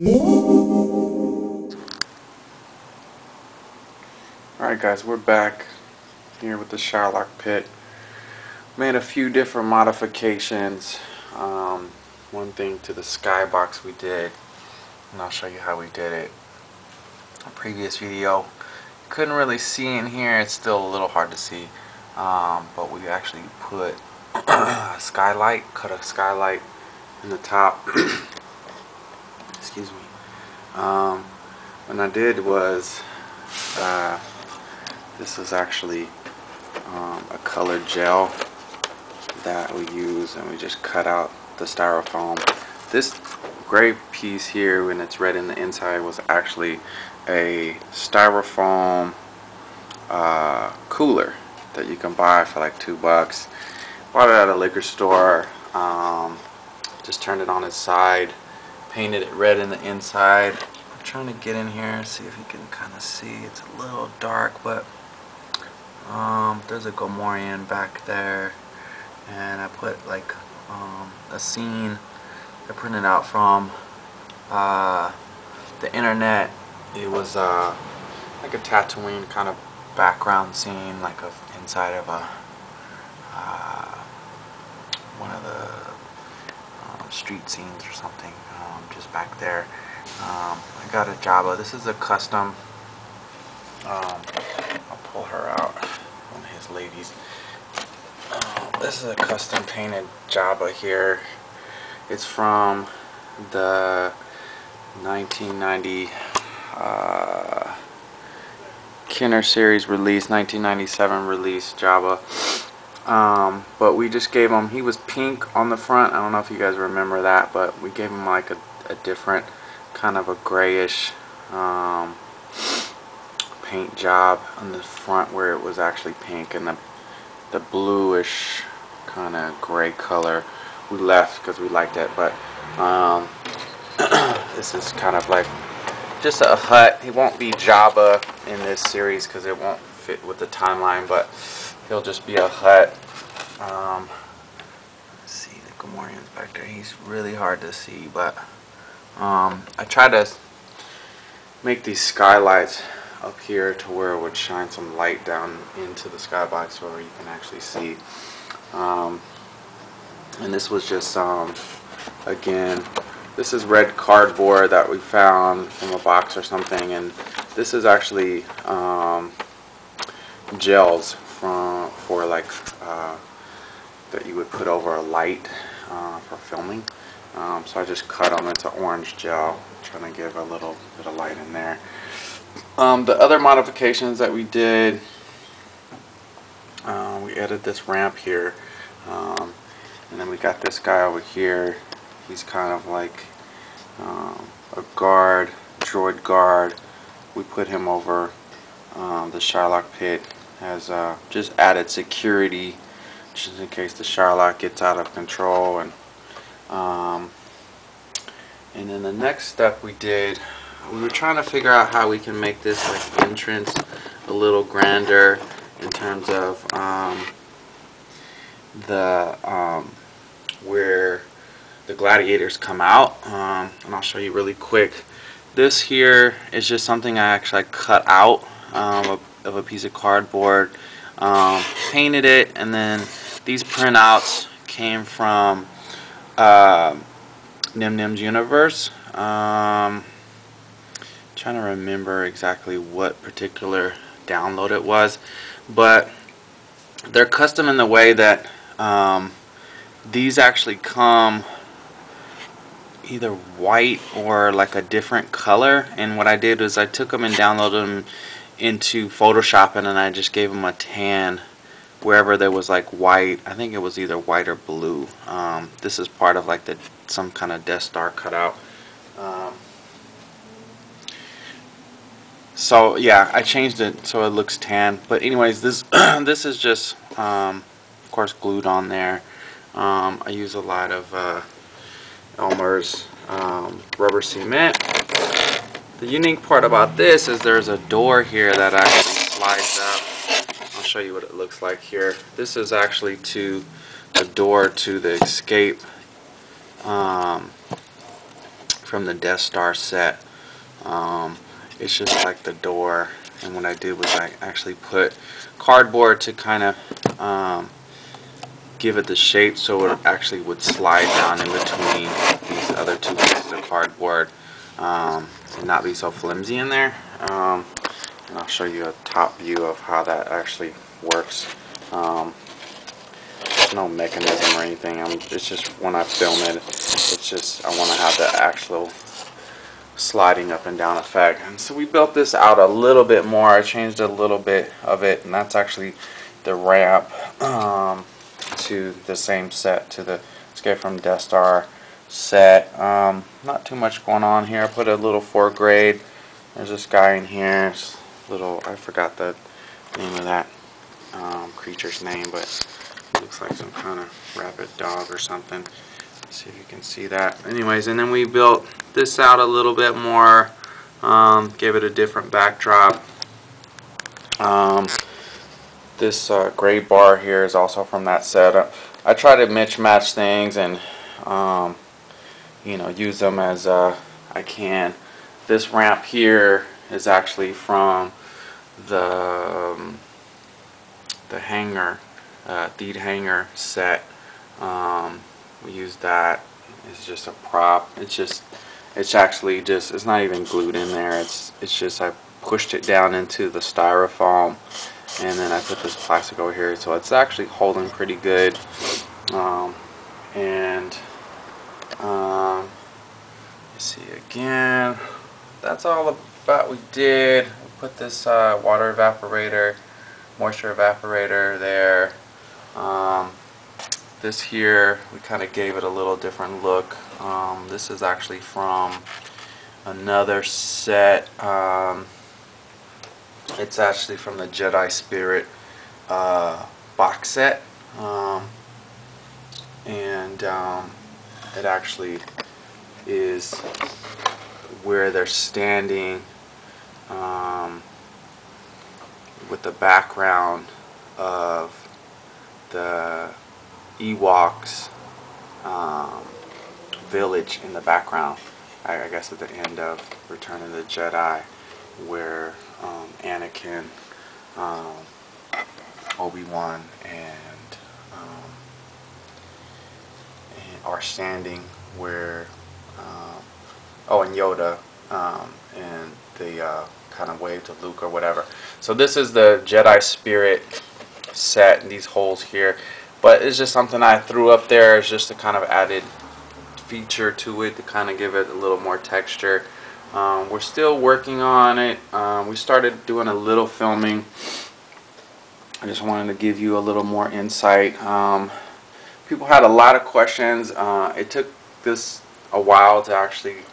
Alright guys, we're back here with the Sarlacc pit. Made a few different modifications. One thing to the skybox we did, and I'll show you how we did it. A previous video, couldn't really see in here, it's still a little hard to see, but we actually put a skylight, cut a skylight in the top. Excuse me. What I did was, this is actually a colored gel that we use, and we just cut out the styrofoam. This gray piece here, when it's red in the inside, was actually a styrofoam cooler that you can buy for like $2. Bought it at a liquor store. Just turned it on its side, painted it red in the inside. I'm trying to get in here, see if you can kind of see. It's a little dark, but there's a Gomorian back there, and I put like a scene I printed out from the internet. It was like a Tatooine kind of background scene, like inside of a one of the street scenes or something, just back there. I got a Jabba. This is a custom. I'll pull her out, one of his ladies. This is a custom painted Jabba here. It's from the 1990 Kenner series release, 1997 release Jabba. But we just gave him, he was pink on the front. I don't know if you guys remember that, but we gave him like a different kind of a grayish paint job on the front where it was actually pink, and the bluish kind of gray color we left because we liked it. But this is kind of like just a hut. He won't be Jabba in this series because it won't fit with the timeline, but he'll just be a hut. Let's see, the Gomorian's back there. He's really hard to see, but I tried to make these skylights up here to where it would shine some light down into the skybox where you can actually see. And this was just again, this is red cardboard that we found from a box or something, and this is actually gels for like that you would put over a light for filming. So I just cut them into orange gel, trying to give a little bit of light in there. The other modifications that we did, we added this ramp here, and then we got this guy over here. He's kind of like a guard, droid guard. We put him over the Sarlacc pit as just added security, just in case the Sarlacc gets out of control. And then the next step we did, we were trying to figure out how we can make this like entrance a little grander in terms of where the gladiators come out, and I'll show you really quick. This here is just something I actually cut out of a piece of cardboard, painted it, and then these printouts came from Nim's Universe. Trying to remember exactly what particular download it was, but they're custom in the way that these actually come either white or like a different color. And what I did was I took them and downloaded them into Photoshop, and then I just gave them a tan wherever there was like white. I think it was either white or blue. This is part of like some kind of Death Star cutout. So yeah, I changed it so it looks tan. But anyways, this this is just of course glued on there. I use a lot of Elmer's rubber cement. The unique part about this is there's a door here that actually slides up. I'll show you what it looks like here. This is actually to the door to the escape from the Death Star set. It's just like the door, and what I did was I actually put cardboard to kind of give it the shape so it actually would slide down in between these other two pieces of cardboard and not be so flimsy in there. And I'll show you a top view of how that actually works. There's no mechanism or anything. It's just when I film it, it's just I want to have the actual sliding up and down effect. And so we built this out a little bit more. I changed a little bit of it, and that's actually the ramp to the same set, to the Escape from Death Star set. Not too much going on here. I put a little 4th grade. There's this guy in here. It's little, I forgot the name of that creature's name, but it looks like some kind of rabid dog or something. Let's see if you can see that. Anyways, and then we built this out a little bit more, gave it a different backdrop. This gray bar here is also from that set. I try to match things and you know, use them as I can. This ramp here is actually from the hanger, Theed hanger set. We used that. It's just a prop. It's actually just, it's not even glued in there. It's just I pushed it down into the styrofoam, and then I put this plastic over here, so it's actually holding pretty good. Let's see again. That's all about we did. We put this water evaporator, moisture evaporator there. This here, we kind of gave it a little different look. This is actually from another set. It's actually from the Jedi Spirit box set. It actually is where they're standing with the background of the Ewoks village in the background. I guess at the end of Return of the Jedi, where Anakin, Obi-Wan, and are standing, where and Yoda, and they kind of wave to Luke or whatever. So this is the Jedi Spirit set, and these holes here. But it's just something I threw up there as just a kind of added feature to it to kind of give it a little more texture. We're still working on it. We started doing a little filming. I just wanted to give you a little more insight. People had a lot of questions. It took this a while to actually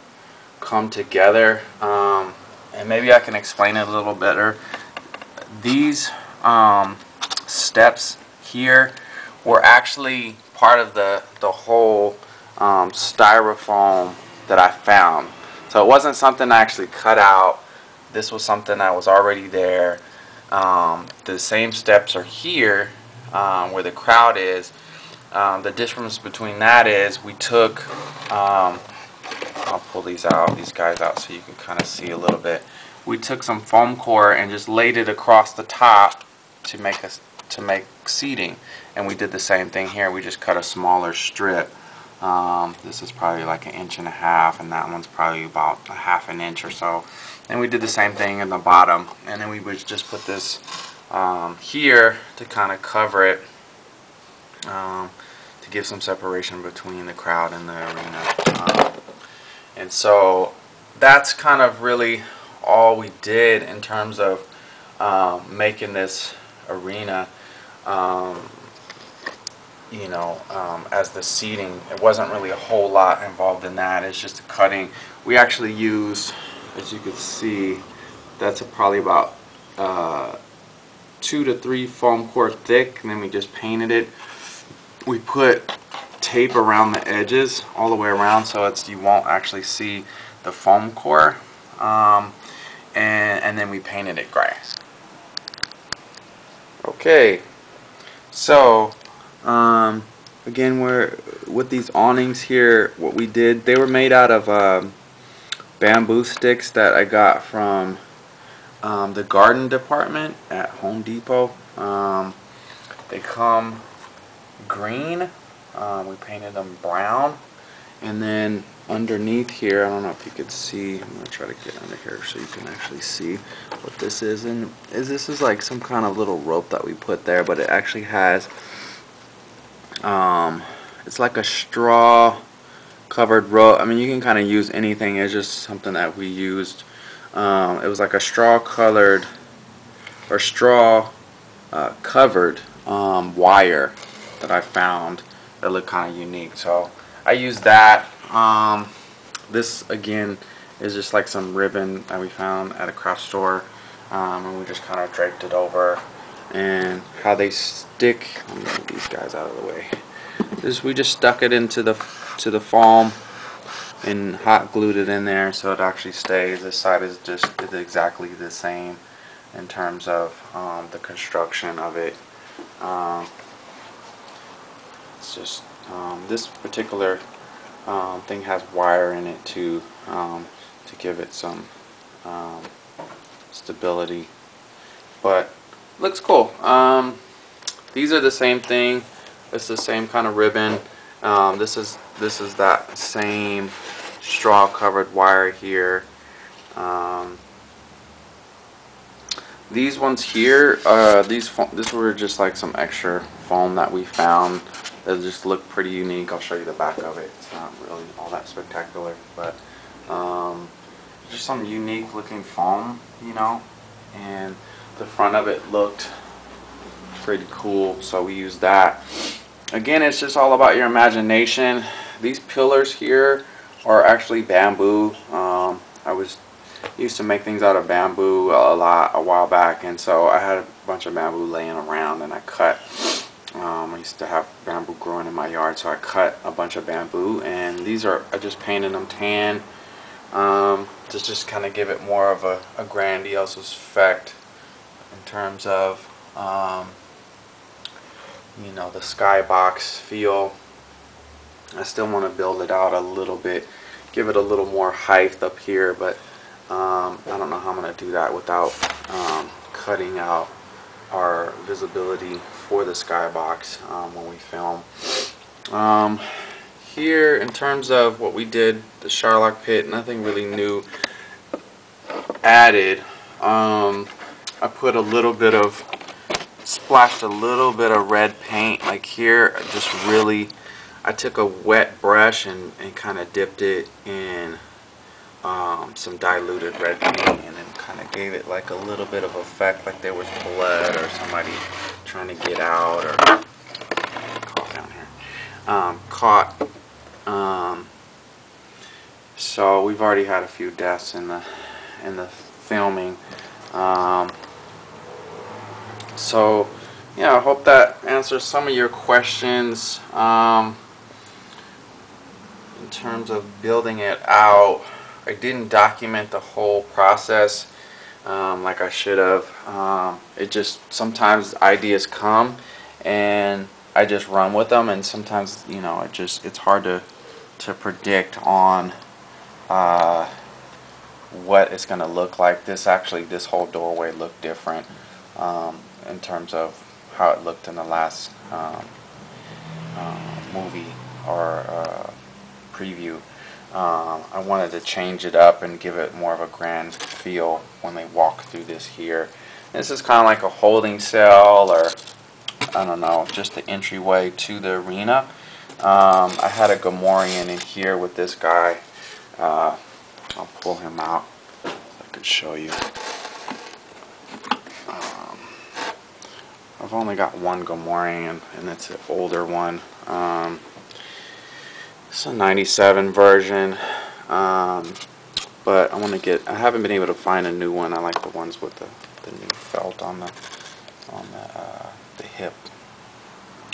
come together, and maybe I can explain it a little better. These steps here were actually part of the whole styrofoam that I found. So it wasn't something I actually cut out. This was something that was already there. The same steps are here where the crowd is. The difference between that is we took, I'll pull these guys out so you can kind of see a little bit. We took some foam core and just laid it across the top to make seating, and we did the same thing here. We just cut a smaller strip. This is probably like 1.5 inches, and that one's probably about 1/2 inch or so. And we did the same thing in the bottom, and then we would just put this here to kind of cover it, to give some separation between the crowd and the arena. And so that's kind of really all we did in terms of making this arena. As the seating, it wasn't really a whole lot involved in that. It's just the cutting. We actually used, as you can see, that's probably about 2 to 3 foam core thick, and then we just painted it. We put tape around the edges all the way around, so you won't actually see the foam core, and then we painted it gray. Okay, so again, we're with these awnings here. What we did, they were made out of bamboo sticks that I got from the garden department at Home Depot. They come green. We painted them brown, and then underneath here, I don't know if you could see, I'm going to try to get under here so you can actually see what this is. And this is like some kind of little rope that we put there, but it actually has it's like a straw covered rope. I mean, you can kind of use anything. It's just something that we used. It was like a straw colored or straw covered wire that I found that looked kind of unique, so I used that. This again is just like some ribbon that we found at a craft store, and we just kind of draped it over. And how they stick, let me move these guys out of the way. We just stuck it into the foam and hot glued it in there so it actually stays. This side is exactly the same in terms of the construction of it. It's just this particular thing has wire in it to give it some stability, but looks cool. These are the same thing. It's the same kind of ribbon. This is that same straw covered wire here. These ones here, these were just like some extra foam that we found that just look pretty unique. I'll show you the back of it. It's not really all that spectacular, but just some unique looking foam, you know, and the front of it looked pretty cool, so we used that. Again, it's just all about your imagination. These pillars here are actually bamboo. I used to make things out of bamboo a while back, and so I had a bunch of bamboo laying around, and I cut. I used to have bamboo growing in my yard, so I cut a bunch of bamboo, and these are, I just painted them tan, to just kind of give it more of a grandiose effect in terms of you know, the skybox feel. I still want to build it out a little bit, give it a little more height up here, but I don't know how I'm going to do that without cutting out our visibility for the skybox when we film. Here, in terms of what we did, the Sarlacc pit, nothing really new added. I put a little bit of, splashed a little bit of red paint, like here, just really, I took a wet brush and kind of dipped it in some diluted red paint, and then kind of gave it like a little bit of effect, like there was blood or somebody trying to get out, or cough down here, caught. So we've already had a few deaths in the filming. So yeah, I hope that answers some of your questions in terms of building it out. I didn't document the whole process like I should have. It just, sometimes ideas come and I just run with them, and sometimes, you know, it's hard to predict on what it's going to look like. This whole doorway looked different in terms of how it looked in the last movie or preview. I wanted to change it up and give it more of a grand feel when they walk through this here. This is kind of like a holding cell, or I don't know, just the entryway to the arena. I had a Gamorrean in here with this guy. I'll pull him out so I could show you. I've only got one Gamorrean, and it's an older one. It's a 97 version, but I haven't been able to find a new one. I like the ones with the new felt on the hip,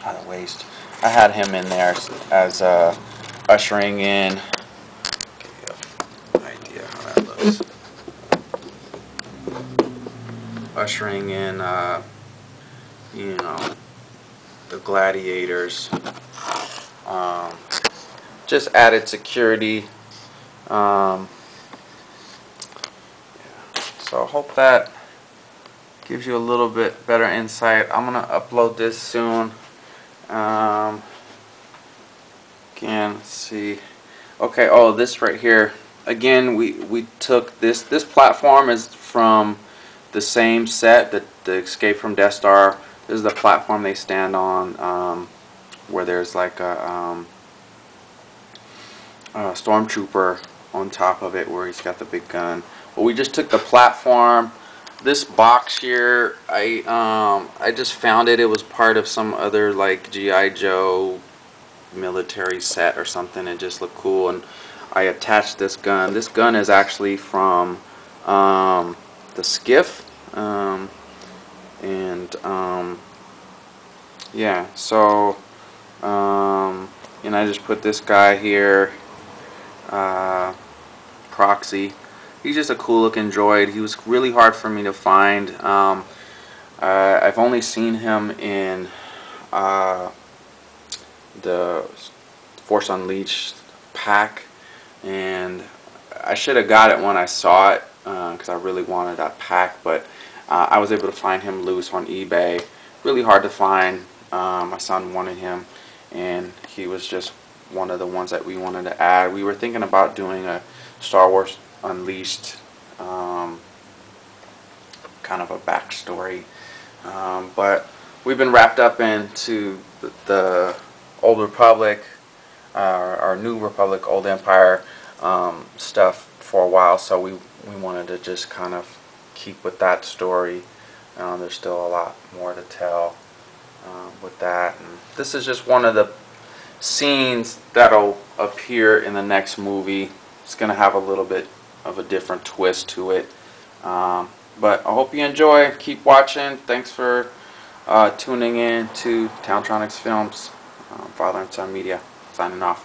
on the waist. I had him in there as ushering in. Give you an idea how that looks. Ushering in, you know, the gladiators. Just added security. So I hope that gives you a little bit better insight. I'm gonna upload this soon. Again, let's see. Okay, oh, this right here. Again, we took this. This platform is from the same set, the Escape from Death Star. This is the platform they stand on, where there's like a stormtrooper on top of it, where he's got the big gun. But we just took the platform. This box here, I just found it. It was part of some other like G.I. Joe military set or something. It just looked cool, and I attached this gun. This gun is actually from the skiff, yeah. So and I just put this guy here, Proxy. He's just a cool looking droid. He was really hard for me to find. I've only seen him in the Force Unleashed pack, and I should have got it when I saw it because I really wanted that pack, but I was able to find him loose on eBay. Really hard to find. My son wanted him, and he was just one of the ones that we wanted to add. We were thinking about doing a Star Wars Unleashed kind of a backstory, but we've been wrapped up into the Old Republic, our New Republic, Old Empire stuff for a while, so we wanted to just kind of keep with that story. There's still a lot more to tell with that, and this is just one of the scenes that'll appear in the next movie. It's going to have a little bit of a different twist to it, but I hope you enjoy. Keep watching. Thanks for tuning in to Towntronics Films. Father and Son Media, signing off.